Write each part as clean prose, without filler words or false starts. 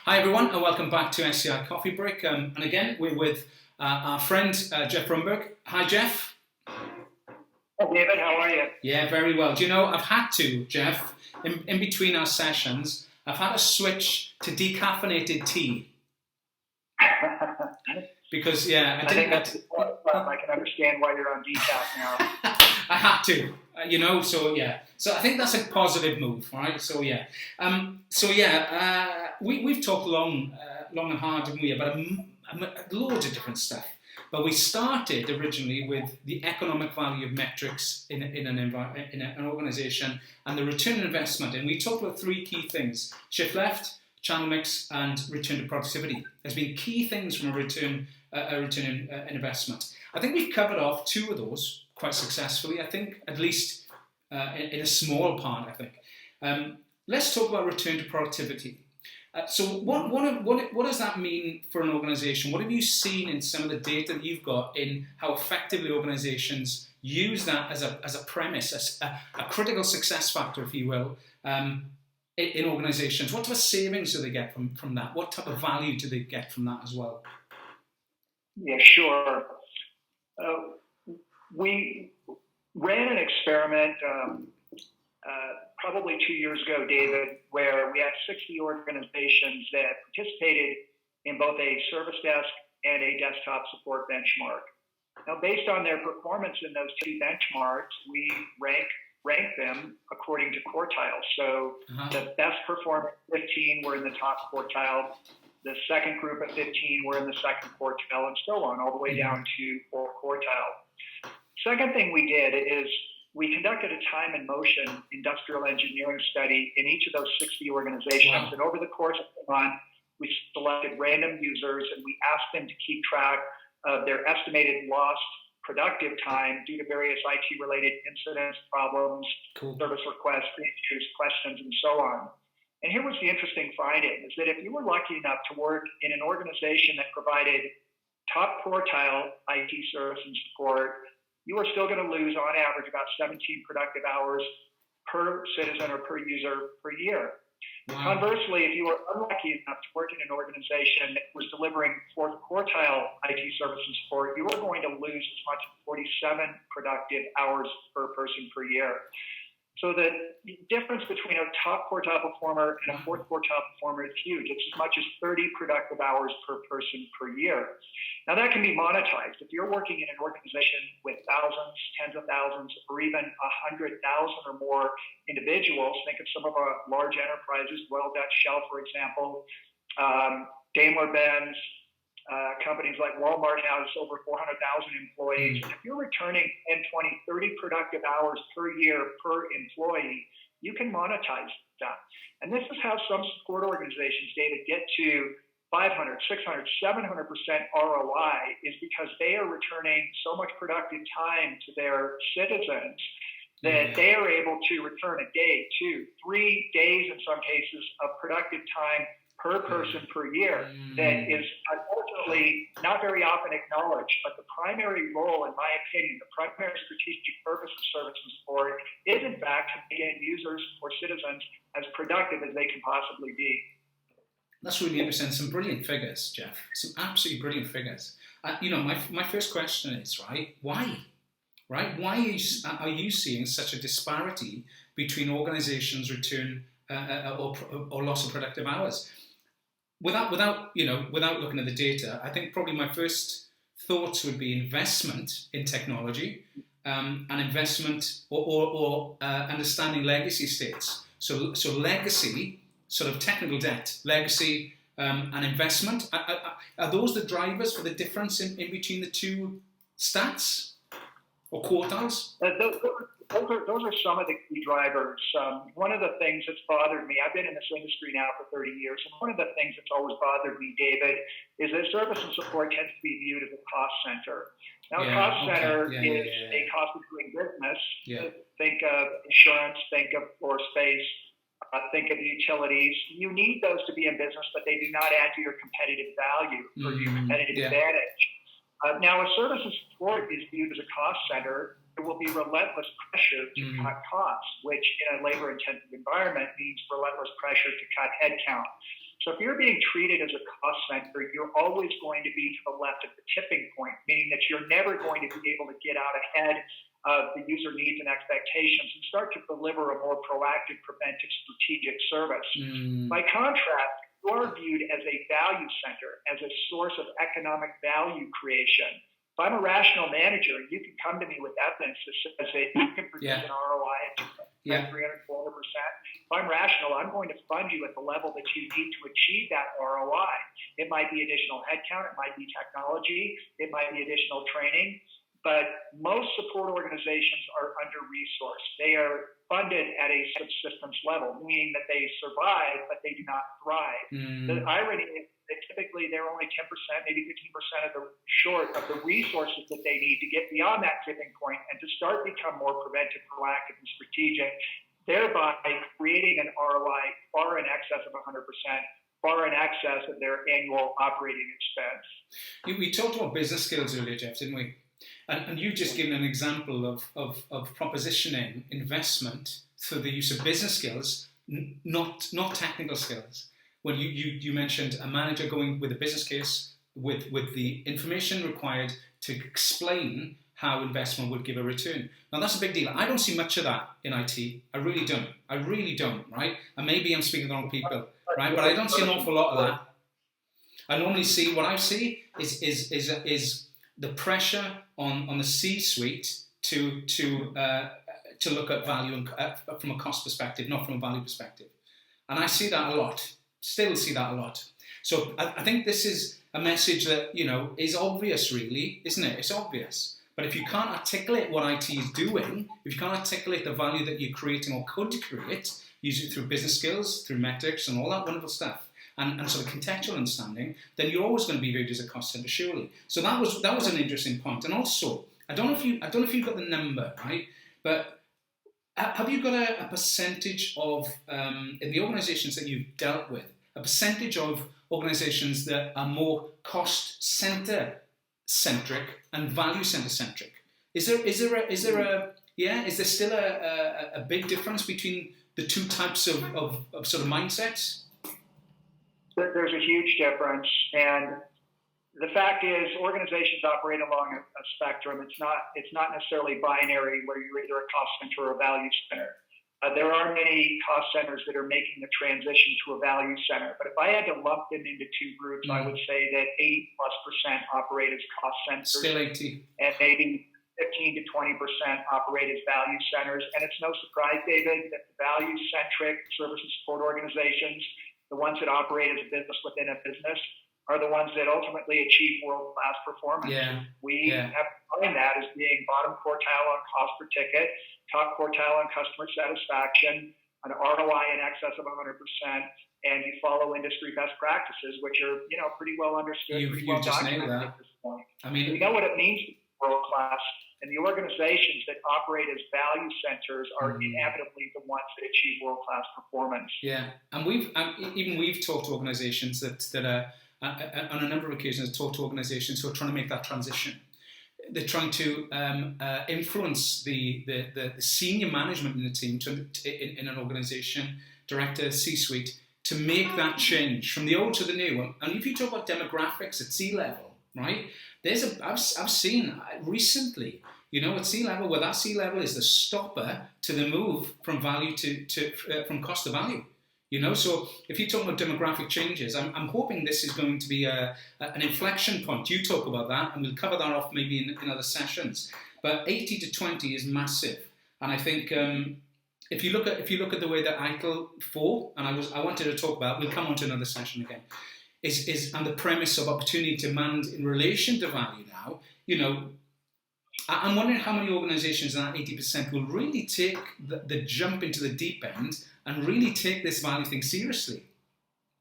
Hi everyone, and welcome back to SDI Coffee Break. And again, we're with our friend Jeff Rumberg. Hi, Jeff. Hey, David, how are you? Yeah, very well. Do you know, I've had to, Jeff, in between our sessions, I've had to switch to decaffeinated tea. Because, yeah, I think that's I can understand why you're on decaf now. I had to, so yeah. So I think that's a positive move, right? So yeah. We've talked long and hard, haven't we, about loads of different stuff. But we started originally with the economic value of metrics in an organisation and the return on investment. And we talked about three key things: shift left, channel mix, and return to productivity. There's been key things from a return in investment. I think we've covered off two of those quite successfully, I think, at least in a small part, I think. Let's talk about return to productivity. So what does that mean for an organisation? What have you seen in some of the data that you've got in how effectively organisations use that as a premise, as a critical success factor, if you will, in organisations? What type of savings do they get from that? What type of value do they get from that as well? Yeah, sure. We ran an experiment probably 2 years ago, David, where we had 60 organizations that participated in both a service desk and a desktop support benchmark. Now, based on their performance in those two benchmarks, we rank them according to quartiles. So the best performing 15 were in the top quartile. The second group of 15 were in the second quartile, and so on, all the way down to fourth quartile. Second thing we did is we conducted a time and motion industrial engineering study in each of those 60 organizations. Wow. And over the course of the month, we selected random users and we asked them to keep track of their estimated lost productive time due to various IT-related incidents, problems, service requests, issues, questions, and so on. And here was the interesting finding, is that if you were lucky enough to work in an organization that provided top quartile IT service and support, you are still going to lose, on average, about 17 productive hours per citizen or per user per year. Wow. Conversely, if you were unlucky enough to work in an organization that was delivering fourth quartile IT service and support, you are going to lose as much as 47 productive hours per person per year. So the difference between a top quartile performer and a fourth quartile performer is huge. It's as much as 30 productive hours per person per year. Now that can be monetized. If you're working in an organization with thousands, tens of thousands, or even 100,000 or more individuals, think of some of our large enterprises, Royal Dutch Shell, for example, Daimler-Benz, companies like Walmart has over 400,000 employees. And if you're returning 10, 20, 30 productive hours per year per employee, you can monetize that. And this is how some support organizations, David, get to 500, 600, 700% ROI, is because they are returning so much productive time to their citizens that they are able to return a day, 2, 3 days in some cases of productive time per person per year that is unfortunately not very often acknowledged. But the primary role, in my opinion, the primary strategic purpose of service and support is, in fact, to make end users or citizens as productive as they can possibly be. That's really interesting. Some brilliant figures, Jeff. Some absolutely brilliant figures. My first question is, why? Right? Why are you seeing such a disparity between organizations' return or loss of productive hours? Without looking at the data, I think probably my first thoughts would be investment in technology and investment or understanding legacy states. So legacy, sort of technical debt, legacy and investment. Are those the drivers for the difference in between the two stats or quartiles? Those are some of the key drivers. One of the things that's bothered me, I've been in this industry now for 30 years, and one of the things that's always bothered me, David, is that service and support tends to be viewed as a cost center. Now, a cost center is a cost of doing business. Think of insurance, think of floor space, think of utilities. You need those to be in business, but they do not add to your competitive value or your competitive advantage. Now, a service and support is viewed as a cost center. There will be relentless pressure to cut costs, which in a labor-intensive environment means relentless pressure to cut headcount. So if you're being treated as a cost center, you're always going to be to the left of the tipping point, meaning that you're never going to be able to get out ahead of the user needs and expectations and start to deliver a more proactive, preventive, strategic service. By contrast, you are viewed as a value center, as a source of economic value creation. If I'm a rational manager, you can come to me with evidence that says that you can produce an ROI at 300, 400%. If I'm rational, I'm going to fund you at the level that you need to achieve that ROI. It might be additional headcount, it might be technology, it might be additional training, but most support organizations are under-resourced. They are funded at a subsistence level, meaning that they survive, but they do not thrive. The irony is that typically they're only 10%, maybe 15% of the short of the resources that they need to get beyond that tipping point and to start become more preventive, proactive, and strategic, thereby creating an ROI far in excess of 100%, far in excess of their annual operating expense. We talked about business skills earlier, Jeff, didn't we? And you've just given an example of propositioning investment through the use of business skills, not technical skills. When you mentioned a manager going with a business case with the information required to explain how investment would give a return. Now that's a big deal. I don't see much of that in IT. I really don't, right? And maybe I'm speaking to the wrong people, right? But I don't see an awful lot of that. I normally see, what I see is the pressure on the C-suite to look at value from a cost perspective, not from a value perspective. And I see that a lot. Still see that a lot. So I think this is a message that, is obvious really, isn't it? It's obvious. But if you can't articulate what IT is doing, if you can't articulate the value that you're creating or could create, use it through business skills, through metrics and all that wonderful stuff, and sort of contextual understanding, then you're always going to be viewed as a cost center, surely. So that was an interesting point. And also, I don't know if you've got the number, right? But have you got a percentage of in the organisations that you've dealt with, a percentage of organisations that are more cost center centric and value center centric? Is there still a big difference between the two types of sort of mindsets? There's a huge difference, and the fact is organizations operate along a spectrum. It's not necessarily binary where you're either a cost center or a value center. There are many cost centers that are making the transition to a value center. But if I had to lump them into two groups, I would say that 80+% operate as cost centers. Still 80. And maybe 15 to 20% operate as value centers. And it's no surprise, David, that the value-centric service and support organizations, the ones that operate as a business within a business, are the ones that ultimately achieve world-class performance. We have defined that as being bottom quartile on cost per ticket, top quartile on customer satisfaction, an ROI in excess of 100%, and you follow industry best practices, which are pretty well understood, pretty well documented at this point. I mean, we know what it means to be world-class, and the organizations that operate as value centers are inevitably the ones that achieve world-class performance. Yeah, and we've talked to organizations that are on a number of occasions talked to organizations who are trying to make that transition. They're trying to influence the senior management in the team in an organization, director, C-suite, to make that change from the old to the new. And if you talk about demographics at C-level, right? I've seen recently, at C-level, where that C-level is the stopper to the move from value from cost to value. So if you talk about demographic changes, I'm hoping this is going to be an inflection point. You talk about that, and we'll cover that off maybe in other sessions. But 80 to 20 is massive, and I think if you look at the way that ITIL 4, and I wanted to talk about, we'll come on to another session again, is and the premise of opportunity demand in relation to value now. I'm wondering how many organisations in that 80% will really take the jump into the deep end and really take this value thing seriously.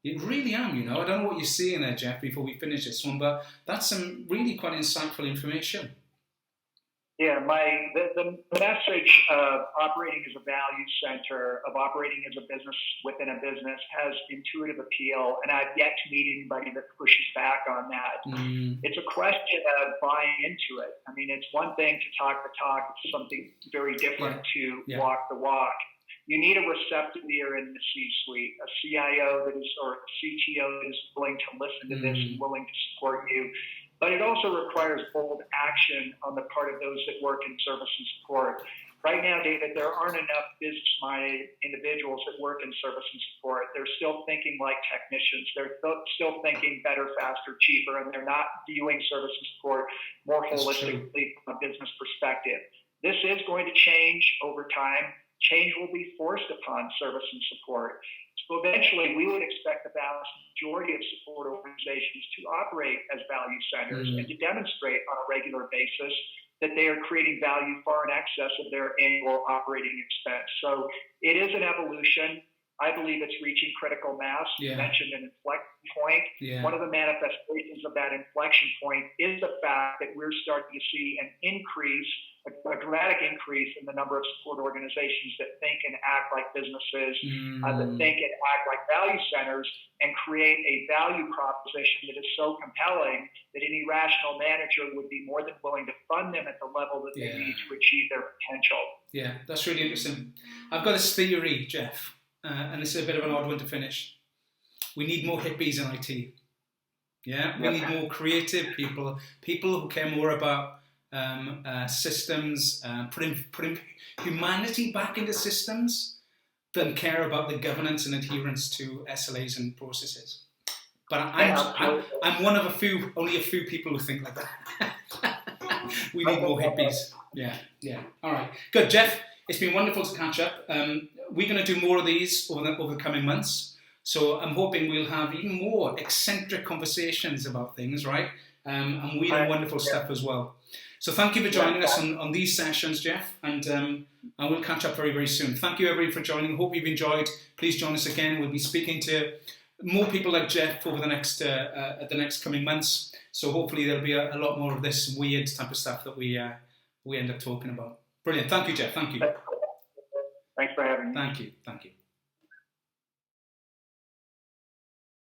It really am, I don't know what you're seeing there, Jeff, before we finish this one, but that's some really quite insightful information. Yeah, the message of operating as a value center, of operating as a business within a business, has intuitive appeal, and I've yet to meet anybody that pushes back on that. It's a question of buying into it. I mean, it's one thing to talk the talk; it's something very different to walk the walk. You need a receptive ear in the C-suite, a CIO that is, or a CTO that is willing to listen to this and willing to support you. But it also requires bold action on the part of those that work in service and support. Right now, David, there aren't enough business-minded individuals that work in service and support. They're still thinking like technicians. They're still thinking better, faster, cheaper, and they're not viewing service and support more holistically from a business perspective. This is going to change over time. Change will be forced upon service and support. So eventually, we would expect the vast majority of support organizations to operate as value centers and to demonstrate on a regular basis that they are creating value far in excess of their annual operating expense. So it is an evolution. I believe it's reaching critical mass. You mentioned an inflection point. One of the manifestations of that inflection point is the fact that we're starting to see an increase, a dramatic increase in the number of support organizations that think and act like businesses, that think and act like value centers, and create a value proposition that is so compelling that any rational manager would be more than willing to fund them at the level that they need to achieve their potential. Yeah, that's really interesting. I've got this theory, Jeff, and this is a bit of an odd one to finish. We need more hippies in IT. Yeah, we need more creative people who care more about systems, putting humanity back into systems than care about the governance and adherence to SLAs and processes. But I'm one of only a few people who think like that. We need more hippies. Yeah. All right, good, Jeff. It's been wonderful to catch up. We're going to do more of these over the coming months. So I'm hoping we'll have even more eccentric conversations about things, right? And weird and wonderful stuff as well. So thank you for joining us on these sessions, Jeff, and we'll catch up very, very soon. Thank you, everybody, for joining. Hope you've enjoyed. Please join us again. We'll be speaking to more people like Jeff over the next coming months. So hopefully there'll be a lot more of this weird type of stuff that we end up talking about. Brilliant. Thank you, Jeff. Thank you. Thanks for having me. Thank you.